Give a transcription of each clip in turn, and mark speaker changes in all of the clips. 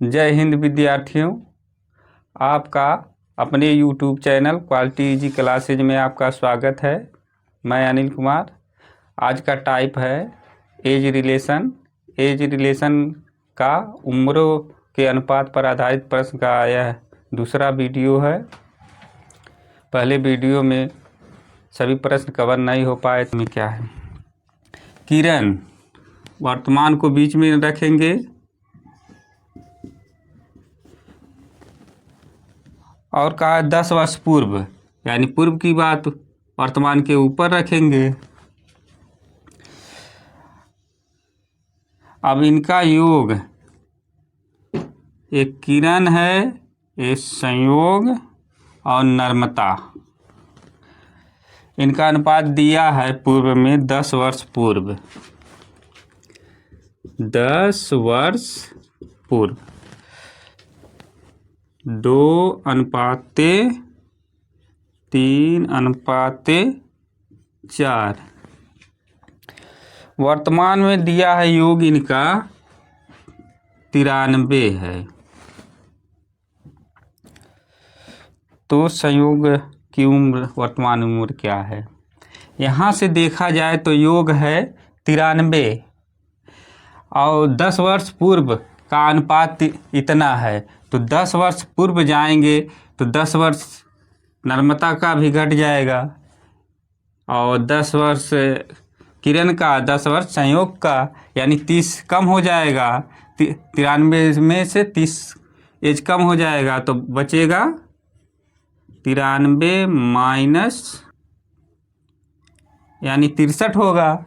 Speaker 1: जय हिंद विद्यार्थियों, आपका अपने YouTube channel quality easy classes में आपका स्वागत है। मैं अनिल कुमार। आज का टाइप है एज रिलेशन। एज रिलेशन का उम्रों के अनुपात पर आधारित प्रश्न का यह दूसरा वीडियो है। पहले वीडियो में सभी प्रश्न कवर नहीं हो पाए तो क्या है। किरण वर्तमान को बीच में रखेंगे और कहा 10 वर्ष पूर्व, यानी पूर्व की बात वर्तमान के ऊपर रखेंगे। अब इनका योग, एक किरण है, एक संयोग और नर्मता, इनका अनुपात दिया है पूर्व में 10 वर्ष पूर्व। 10 वर्ष पूर्व 2:3:4। वर्तमान में दिया है योग इनका 93 है। तो संयोग की उम्र, वर्तमान उम्र क्या है? यहाँ से देखा जाए तो योग है 93 और 10 वर्ष पूर्व का अनुपात इतना है, तो 10 वर्ष पूर्व जाएंगे तो 10 वर्ष नर्मता का भी घट जाएगा और 10 वर्ष किरण का, 10 वर्ष संयोग का, यानी 30 कम हो जाएगा। 93 में से 30 एज कम हो जाएगा तो बचेगा 93 माइनस, यानी 63 होगा।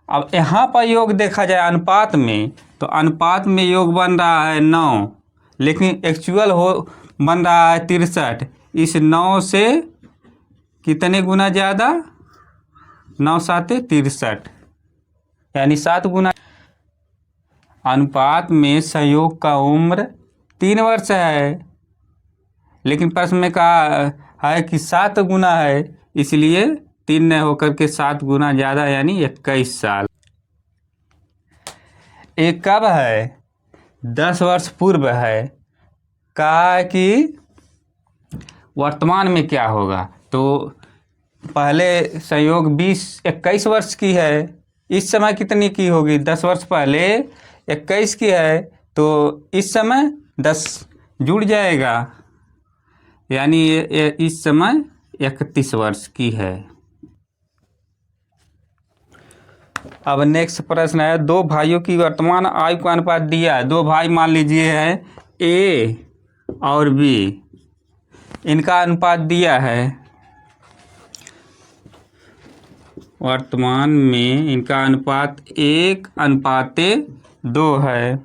Speaker 1: अब यहाँ पर योग देखा जाए अनुपात में, तो अनुपात में योग बन रहा है 9, लेकिन एक्चुअल बन रहा है 63। इस 9 से कितने गुना ज़्यादा? 9 7 63, यानी 7 गुना। अनुपात में संयोग का उम्र 3 वर्ष है, लेकिन प्रश्न में कहा है कि 7 गुना है, इसलिए 3 न होकर के 7 गुना ज़्यादा, यानी 21 साल। एक कब है? 10 वर्ष पूर्व है। कहा कि वर्तमान में क्या होगा, तो पहले संयोग 21 वर्ष की है, इस समय कितनी की होगी? 10 वर्ष पहले 21 की है, तो इस समय 10 जुड़ जाएगा, यानी इस समय 31 वर्ष की है। अब नेक्स्ट प्रश्न है, दो भाइयों की वर्तमान आयु का अनुपात दिया है। दो भाई मान लीजिए है ए और बी, इनका अनुपात दिया है। वर्तमान में इनका अनुपात 1:2 है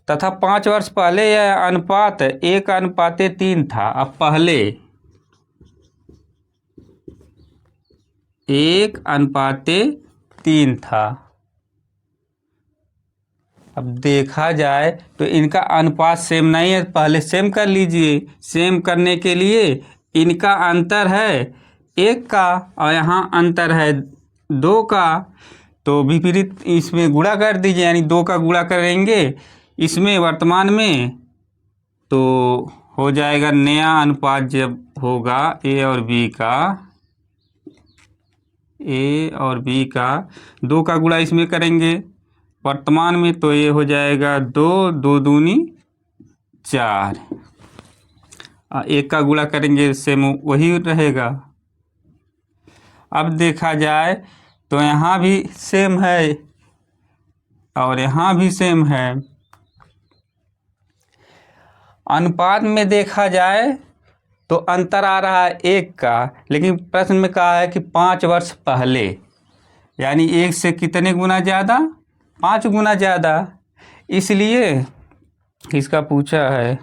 Speaker 1: तथा 5 वर्ष पहले यह अनुपात 1:3 था। अब पहले 1:3 था। अब देखा जाए तो इनका अनुपात सेम नहीं है, पहले सेम कर लीजिए। सेम करने के लिए इनका अंतर है 1 का और यहाँ अंतर है 2 का, तो विपरीत इसमें गुणा कर दीजिए, यानी 2 का गुणा करेंगे इसमें वर्तमान में, तो हो जाएगा नया अनुपात जब होगा ए और बी का 2 का गुणा इसमें करेंगे वर्तमान में, तो ये हो जाएगा 2 2 दूनी 4। 1 का गुणा करेंगे सेम वही रहेगा। अब देखा जाए तो यहाँ भी सेम है और यहाँ भी सेम है। अनुपात में देखा जाए तो अंतर आ रहा है 1 का, लेकिन प्रश्न में कहा है कि 5 वर्ष पहले, यानी 1 से कितने गुना ज़्यादा? 5 गुना ज़्यादा, इसलिए इसका पूछा है,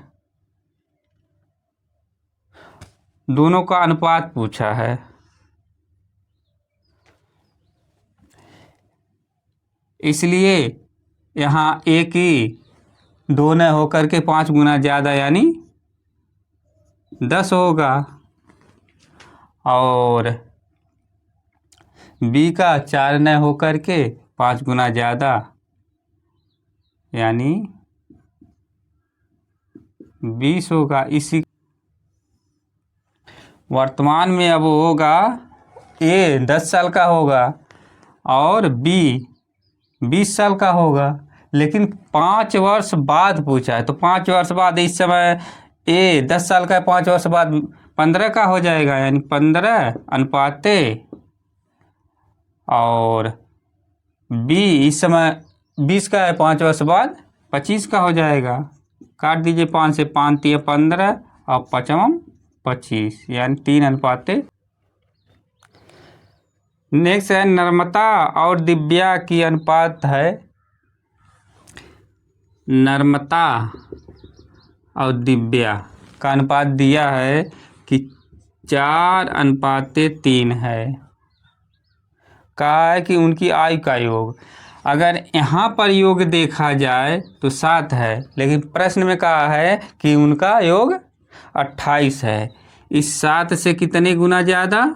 Speaker 1: दोनों का अनुपात पूछा है। इसलिए यहाँ एक ही 2 न होकर के 5 गुना ज़्यादा, यानी 10 होगा, और बी का 4 न होकर के 5 गुना ज़्यादा, यानी 20 होगा। इसी वर्तमान में अब होगा ए 10 साल का होगा और बी 20 साल का होगा, लेकिन 5 वर्ष बाद पूछा है, तो 5 वर्ष बाद इस समय ए 10 साल का है, 5 वर्ष बाद 15 का हो जाएगा, यानी 15 अनुपाते और बी इस समय 20 का है, 5 वर्ष बाद 25 का हो जाएगा। काट दीजिए, 5 से 5 3 15 और 5 25, यानी 3 अनुपाते। नेक्स्ट है नर्मता और दिव्या की अनुपात है। नर्मता और दिव्या का अनुपात दिया है कि 4:3 है। कहा है कि उनकी आयु का योग, अगर यहाँ पर योग देखा जाए तो 7 है, लेकिन प्रश्न में कहा है कि उनका योग 28 है। इस 7 से कितने गुना ज़्यादा?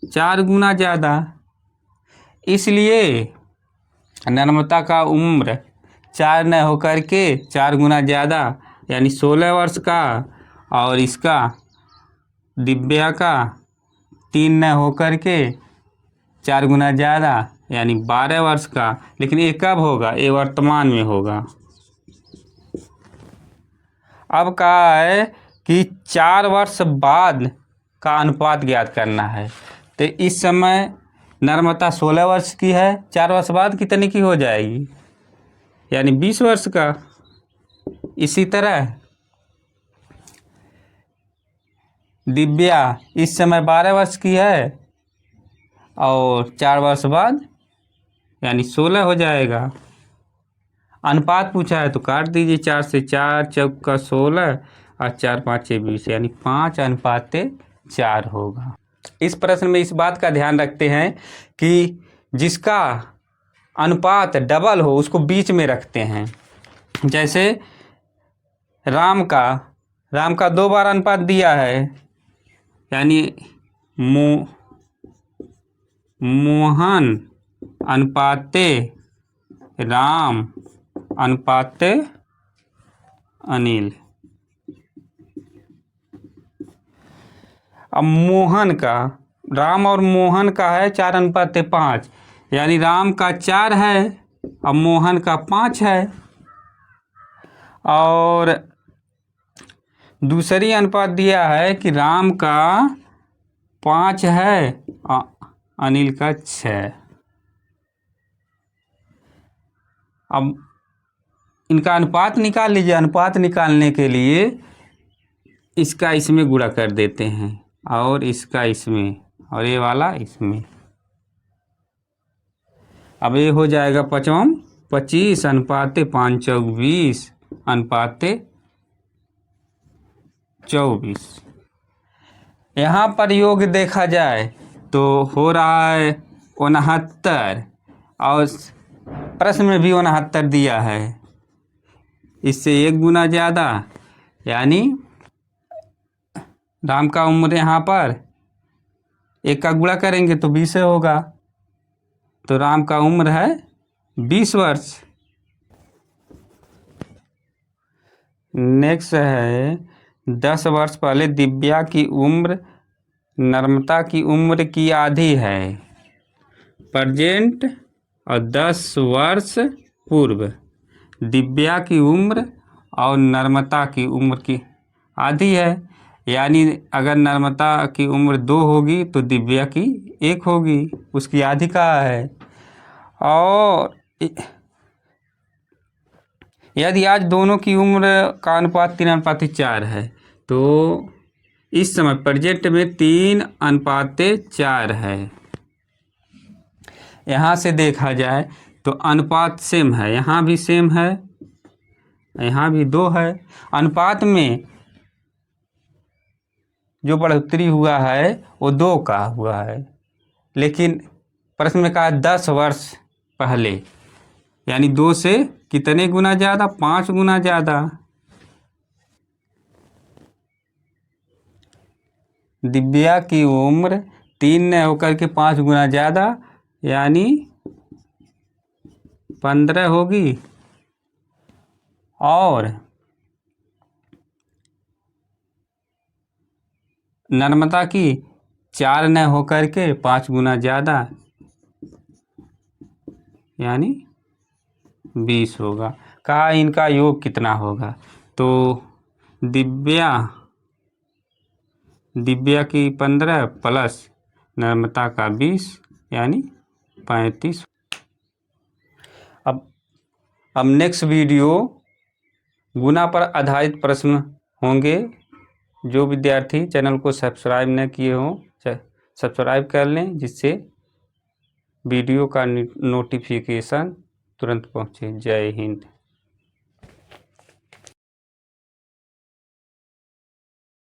Speaker 1: 4 गुना ज़्यादा। इसलिए नर्मता का उम्र 4 न होकर के 4 गुना ज़्यादा, यानी 16 वर्ष का, और इसका दिव्या का 3 न होकर के 4 गुना ज़्यादा, यानी 12 वर्ष का। लेकिन ये कब होगा? ये वर्तमान में होगा। अब कहा है कि 4 वर्ष बाद का अनुपात ज्ञात करना है। तो इस समय नर्मता 16 वर्ष की है, 4 वर्ष बाद कितने की हो जाएगी? यानी 20 वर्ष का। इसी तरह दिव्या इस समय 12 वर्ष की है और 4 वर्ष बाद यानी 16 हो जाएगा। अनुपात पूछा है तो काट दीजिए, 4 से 4 चौका 16 और 4 5 20, यानी 5:4 होगा। इस प्रश्न में इस बात का ध्यान रखते हैं कि जिसका अनुपात डबल हो उसको बीच में रखते हैं। जैसे राम का 2 बार अनुपात दिया है, यानी मोहन अनुपाते राम अनुपाते अनिल। अब राम और मोहन का है 4:5, यानी राम का 4 है और मोहन का 5 है। और दूसरी अनुपात दिया है कि राम का 5 है और अनिल का 6। अब इनका अनुपात निकाल लीजिए। अनुपात निकालने के लिए इसका इसमें गुणा कर देते हैं और इसका इसमें और ये वाला इसमें। अब ये हो जाएगा 5 25 अनुपाते 5 चौक 20 अनुपाते 24। यहाँ पर योग देखा जाए तो हो रहा है 69, और प्रश्न में भी 69 दिया है। इससे 1 गुना ज़्यादा, यानी राम का उम्र यहाँ पर 1 का गुणा करेंगे तो 20 होगा, तो राम का उम्र है 20 वर्ष। नेक्स्ट है 10 वर्ष पहले दिव्या की उम्र नर्मता की उम्र की आधी है। प्रेजेंट और 10 वर्ष पूर्व दिव्या की उम्र और नर्मता की उम्र की आधी है, यानी अगर नर्मता की उम्र 2 होगी तो दिव्या की 1 होगी, उसकी आधी कहा है। और यदि आज दोनों की उम्र का अनुपात 3:4 है तो इस समय प्रेजेंट में 3:4 है। यहाँ से देखा जाए तो अनुपात सेम है, यहाँ भी सेम है, यहाँ भी 2 है। अनुपात में जो बढ़ोतरी हुआ है वो 2 का हुआ है, लेकिन प्रश्न में कहा 10 वर्ष पहले, यानी 2 से कितने गुना ज़्यादा? 5 गुना ज़्यादा। दिव्या की उम्र 3 न होकर के 5 गुना ज़्यादा, यानी 15 होगी। और नर्मदा की 4 न होकर के 5 गुना ज़्यादा, यानी 20 होगा। कहा इनका योग कितना होगा, तो दिव्या की 15 प्लस नर्मदा का 20 यानी 35। अब नेक्स्ट वीडियो गुना पर आधारित प्रश्न होंगे। जो विद्यार्थी चैनल को सब्सक्राइब न किए हों सब्सक्राइब कर लें, जिससे वीडियो का नोटिफिकेशन तुरंत पहुँचे। जय हिंद।